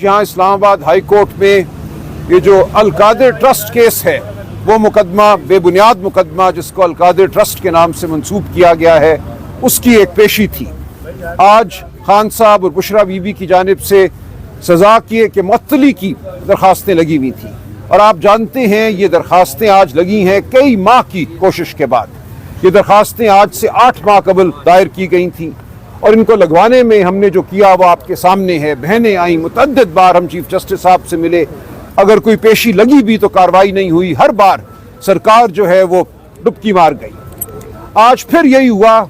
यहाँ Islamabad high court में ये जो अल-कादिर ट्रस्ट केस है, वो मुकदमा बेबुनियाद मुकदमा जिसको अल-कादिर ट्रस्ट के नाम से मंसूब किया गया है, उसकी एक पेशी थी। आज खान साहब और बुशरा बीबी की जानिब से सज़ा के मुअत्तली की दरख्वास्तें लगी हुई थी और आप जानते हैं ये दरख्वास्तें आज लगी हैं कई माह की कोशिश के बाद। ये दरख्वास्तें आज से 8 माह कबल दायर की गई थी और इनको लगवाने में हमने जो किया वो आपके सामने है। बहनें आई, मुतअद्दिद बार हम चीफ जस्टिस साहब से मिले, अगर कोई पेशी लगी भी तो कार्रवाई नहीं हुई। हर बार सरकार जो है वो डुबकी मार गई। आज फिर यही हुआ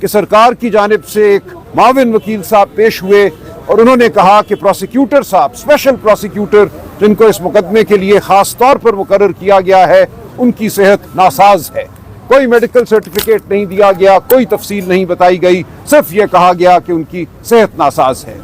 कि सरकार की जानिब से एक माविन वकील साहब पेश हुए और उन्होंने कहा कि प्रोसिक्यूटर साहब, स्पेशल प्रोसिक्यूटर जिनको इस मुकदमे के लिए ख़ास तौर पर मुकर्रर किया गया है, उनकी सेहत नासाज है। कोई मेडिकल सर्टिफिकेट नहीं दिया गया, कोई तफसील नहीं बताई गई, सिर्फ ये कहा गया कि उनकी सेहत नासाज है।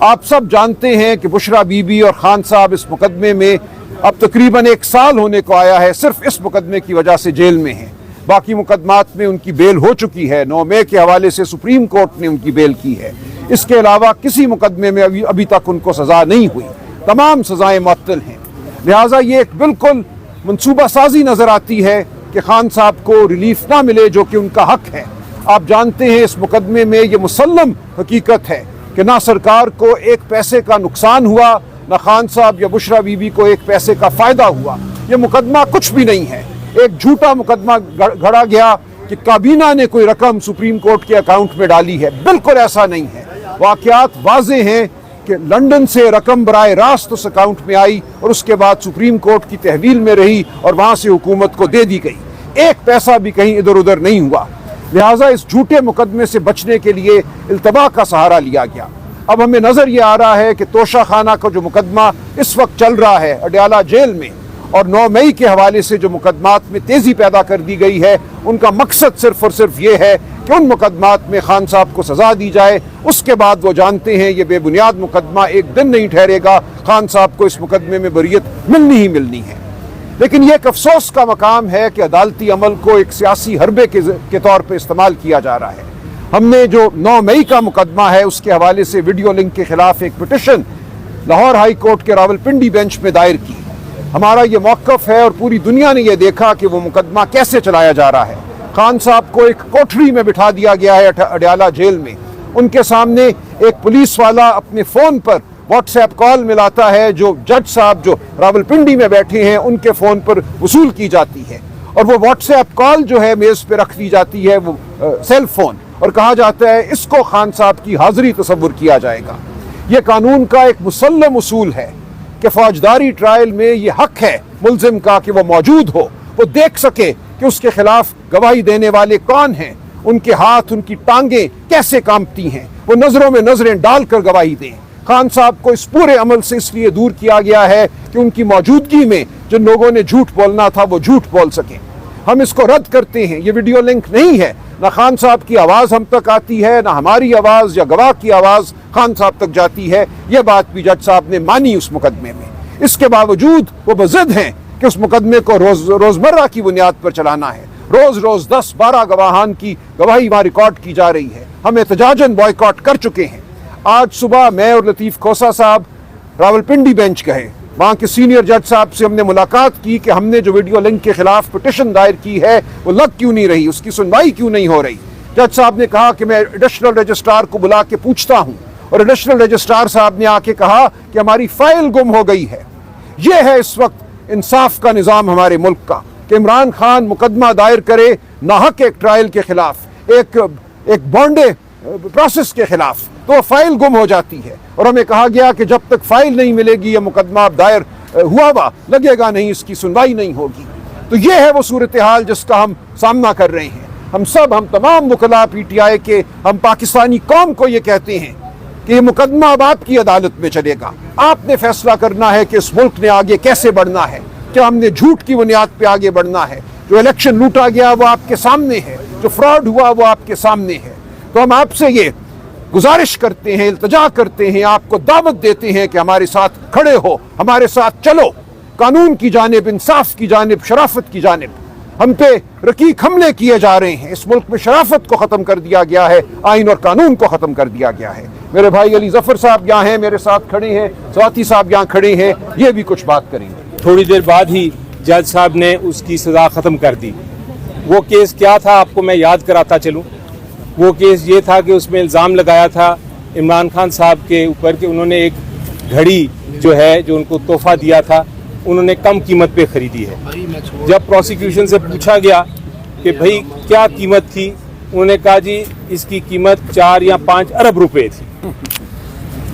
आप सब जानते हैं कि बुशरा बीबी और खान साहब इस मुकदमे में अब तकरीबन 1 साल होने को आया है, सिर्फ इस मुकदमे की वजह से जेल में हैं। बाकी मुकदमात में उनकी बेल हो चुकी है। 9 मई के हवाले से सुप्रीम कोर्ट ने उनकी बेल की है। इसके अलावा किसी मुकदमे में अभी तक उनको सजा नहीं हुई, तमाम सजाएं मुअत्तल हैं। लिहाजा ये एक बिल्कुल मनसूबा साजी नजर आती है कि खान साहब को रिलीफ ना मिले, जो कि उनका हक है। आप जानते हैं इस मुकदमे में ये मुसल्लम हकीकत है कि ना सरकार को 1 पैसे का नुकसान हुआ, ना खान साहब या बुशरा बीबी को 1 पैसे का फायदा हुआ। ये मुकदमा कुछ भी नहीं है। एक झूठा मुकदमा गढ़ा गया कि काबीना ने कोई रकम सुप्रीम कोर्ट के अकाउंट में डाली है, बिल्कुल ऐसा नहीं है। वाकयात वाज़े हैं कि लंदन से रकम बराए रास्त उस अकाउंट में आई और उसके बाद सुप्रीम कोर्ट की तहवील में रही और वहां से हुकूमत को दे दी गई। 1 पैसा भी कहीं इधर उधर नहीं हुआ। लिहाजा इस झूठे मुकदमे से बचने के लिए इल्तबा का सहारा लिया गया। अब हमें नजर ये आ रहा है कि तोशा खाना का जो मुकदमा इस वक्त चल रहा है अडयाला जेल में, और 9 मई के हवाले से जो मुकदमात में तेजी पैदा कर दी गई है, उनका मकसद सिर्फ और सिर्फ ये है कि उन मुकदमात में खान साहब को सजा दी जाए। उसके बाद वो जानते हैं ये बेबुनियाद मुकदमा एक दिन नहीं ठहरेगा, खान साहब को इस मुकदमे में बरियत मिलनी ही मिलनी है। लेकिन यह एक अफसोस का मकाम है कि अदालती अमल को एक सियासी हरबे के तौर पर इस्तेमाल किया जा रहा है। हमने जो 9 मई का मुकदमा है उसके हवाले से वीडियो लिंक के खिलाफ एक पिटिशन लाहौर हाई कोर्ट के रावलपिंडी बेंच में दायर की। हमारा ये मौक़िफ़ है और पूरी दुनिया ने यह देखा कि वो मुकदमा कैसे चलाया जा रहा है। खान साहब को एक कोठरी में बिठा दिया गया है अडयाला जेल में। उनके सामने एक पुलिस वाला अपने फ़ोन पर व्हाट्सएप कॉल मिलाता है जो जज साहब जो रावलपिंडी में बैठे हैं उनके फ़ोन पर वसूल की जाती है, और वो व्हाट्सएप कॉल जो है मेज़ पे रख दी जाती है, वो सेल फोन, और कहा जाता है इसको खान साहब की हाजिरी तसव्वुर किया जाएगा। ये कानून का एक मुसल्लम उसूल है कि फौजदारी ट्रायल में ये हक है मुल्जिम का कि वो मौजूद हो, वो देख सके कि उसके खिलाफ गवाही देने वाले कौन हैं, उनके हाथ, उनकी टांगें कैसे कांपती हैं, वो नजरों में नजरें डालकर गवाही दें। खान साहब को इस पूरे अमल से इसलिए दूर किया गया है कि उनकी मौजूदगी में जिन लोगों ने झूठ बोलना था वो झूठ बोल सकें। हम इसको रद्द करते हैं। ये वीडियो लिंक नहीं है, ना खान साहब की आवाज़ हम तक आती है, ना हमारी आवाज़ या गवाह की आवाज़ खान साहब तक जाती है। यह बात भी जज साहब ने मानी उस मुकदमे में। इसके बावजूद वो बज़िद हैं कि उस मुकदमे को रोज़मर्रा की बुनियाद पर चलाना है। रोज़ रोज़ 10-12 गवाहान की गवाही वहाँ रिकॉर्ड की जा रही है। हम एहतजाजन बॉयकॉट कर चुके हैं। आज सुबह मैं और लतीफ़ खोसा साहब रावलपिंडी बेंच गए। वहाँ के सीनियर जज साहब से हमने मुलाकात की कि हमने जो वीडियो लिंक के खिलाफ पिटिशन दायर की है वो लग क्यों नहीं रही, उसकी सुनवाई क्यों नहीं हो रही। जज साहब ने कहा कि मैं एडिशनल रजिस्ट्रार को बुला के पूछता हूँ, और एडिशनल रजिस्ट्रार साहब ने आके कहा कि हमारी फाइल गुम हो गई है। यह है इस वक्त इंसाफ का निज़ाम हमारे मुल्क का कि इमरान खान मुकदमा दायर करे नाहक एक ट्रायल के खिलाफ, एक बॉन्डे प्रोसेस के खिलाफ, तो फाइल गुम हो जाती है। और हमें कहा गया कि जब तक फाइल नहीं मिलेगी, यह मुकदमा दायर हुआ लगेगा नहीं, इसकी सुनवाई नहीं होगी। तो यह है वो सूरत हाल जिसका हम सामना कर रहे हैं। हम तमाम वकला PTI के, हम पाकिस्तानी कौम को ये कहते हैं कि ये मुकदमा अब आपकी अदालत में चलेगा। आपने फैसला करना है कि इस मुल्क ने आगे कैसे बढ़ना है, क्या हमने झूठ की बुनियाद पे आगे बढ़ना है। जो इलेक्शन लूटा गया वो आपके सामने है, जो फ्रॉड हुआ वो आपके सामने है। तो हम आपसे ये गुजारिश करते हैं, इल्तजा करते हैं, आपको दावत देते हैं कि हमारे साथ खड़े हो, हमारे साथ चलो, कानून की जानिब, इंसाफ की जानिब, शराफत की जानिब। हम पे रकीक हमले किए जा रहे हैं। इस मुल्क में शराफत को ख़त्म कर दिया गया है, आइन और कानून को ख़त्म कर दिया गया है। मेरे भाई अली जफ़र साहब यहाँ हैं, मेरे साथ खड़े हैं, स्वाति साहब यहाँ खड़े हैं, ये भी कुछ बात करेंगे। थोड़ी देर बाद ही जज साहब ने उसकी सज़ा ख़त्म कर दी। वो केस क्या था आपको मैं याद कराता चलूँ। वो केस ये था कि उसमें इल्ज़ाम लगाया था इमरान खान साहब के ऊपर कि उन्होंने एक घड़ी जो है जो उनको तोहफ़ा दिया था उन्होंने कम कीमत पे ख़रीदी है। जब प्रोसिक्यूशन से पूछा गया कि भाई क्या कीमत थी, उन्होंने कहा जी इसकी कीमत 4 या 5 अरब रुपए थी।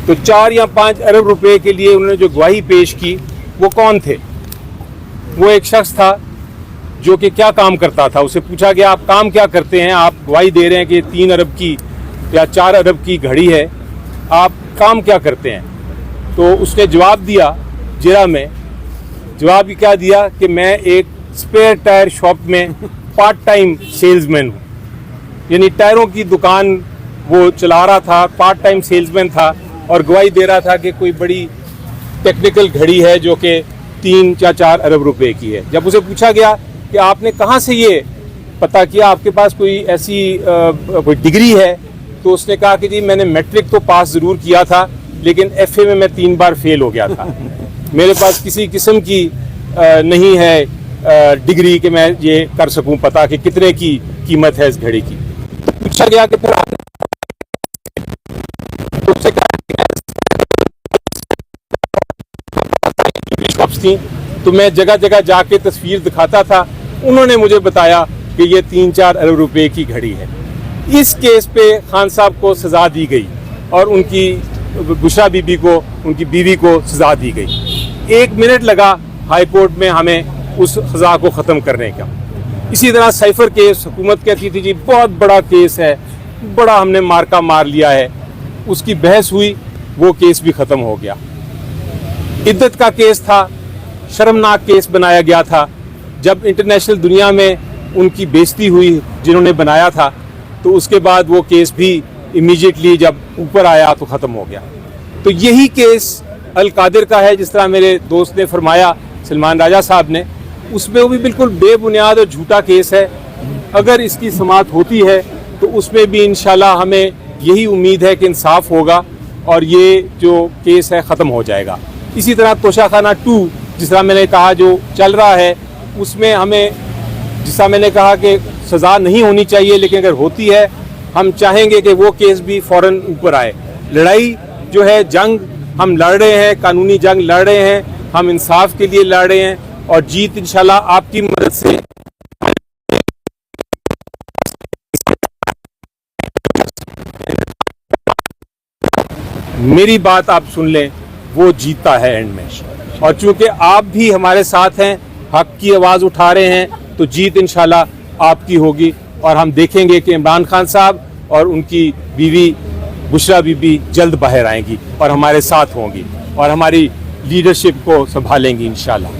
तो 4 या 5 अरब रुपए के लिए उन्होंने जो गवाही पेश की वो कौन थे? वो एक शख्स था जो कि क्या काम करता था। उसे पूछा गया आप काम क्या करते हैं, आप गवाही दे रहे हैं कि 3 अरब की या 4 अरब की घड़ी है, आप काम क्या करते हैं? तो उसने जवाब दिया, जिरा में जवाब क्या दिया कि मैं एक स्पेयर टायर शॉप में पार्ट टाइम सेल्समैन हूँ। यानी टायरों की दुकान वो चला रहा था, पार्ट टाइम सेल्समैन था और गवाही दे रहा था कि कोई बड़ी टेक्निकल घड़ी है जो कि 3 या 4 अरब रुपए की है। जब उसे पूछा गया कि आपने कहाँ से ये पता किया, आपके पास कोई ऐसी कोई डिग्री है, तो उसने कहा कि जी मैंने मैट्रिक तो पास ज़रूर किया था लेकिन एफए में मैं 3 बार फेल हो गया था। मेरे पास किसी किस्म की नहीं है डिग्री कि मैं ये कर सकूं पता कि कितने की कीमत है इस घड़ी की। पूछा गया कि फिर आपने शॉप्स थी तो मैं जगह जगह जाके तस्वीर दिखाता था, उन्होंने मुझे बताया कि ये 3-4 अरब रुपए की घड़ी है। इस केस पे खान साहब को सज़ा दी गई और उनकी बुशरा बीबी को, उनकी बीवी को सज़ा दी गई। 1 मिनट लगा हाई कोर्ट में हमें उस सज़ा को ख़त्म करने का। इसी तरह साइफर केस हुकूमत कहती थी जी बहुत बड़ा केस है, बड़ा हमने मार्का मार लिया है, उसकी बहस हुई, वो केस भी ख़त्म हो गया। इद्दत का केस था, शर्मनाक केस बनाया गया था। जब इंटरनेशनल दुनिया में उनकी बेइज्जती हुई जिन्होंने बनाया था, तो उसके बाद वो केस भी इमीडिएटली जब ऊपर आया तो ख़त्म हो गया। तो यही केस अल कादिर का है, जिस तरह मेरे दोस्त ने फरमाया, सलमान राजा साहब ने, उसमें वो भी बिल्कुल बेबुनियाद और झूठा केस है। अगर इसकी समाअत होती है तो उसमें भी इंशाल्लाह हमें यही उम्मीद है कि इंसाफ होगा और ये जो केस है ख़त्म हो जाएगा। इसी तरह तोशाखाना 2 जिस तरह मैंने कहा जो चल रहा है, उसमें हमें जिस तरह मैंने कहा कि सज़ा नहीं होनी चाहिए, लेकिन अगर होती है हम चाहेंगे कि वो केस भी फ़ौरन ऊपर आए। लड़ाई जो है, जंग हम लड़ रहे हैं, कानूनी जंग लड़ रहे हैं, हम इंसाफ के लिए लड़ रहे हैं और जीत इंशाल्लाह आपकी मदद से। मेरी बात आप सुन लें, वो जीतता है एंड में। और चूंकि आप भी हमारे साथ हैं, हक की आवाज़ उठा रहे हैं, तो जीत इंशाल्लाह आपकी होगी और हम देखेंगे कि इमरान खान साहब और उनकी बीवी बुशरा बीबी जल्द बाहर आएंगी और हमारे साथ होंगी और हमारी लीडरशिप को संभालेंगी इंशाल्लाह।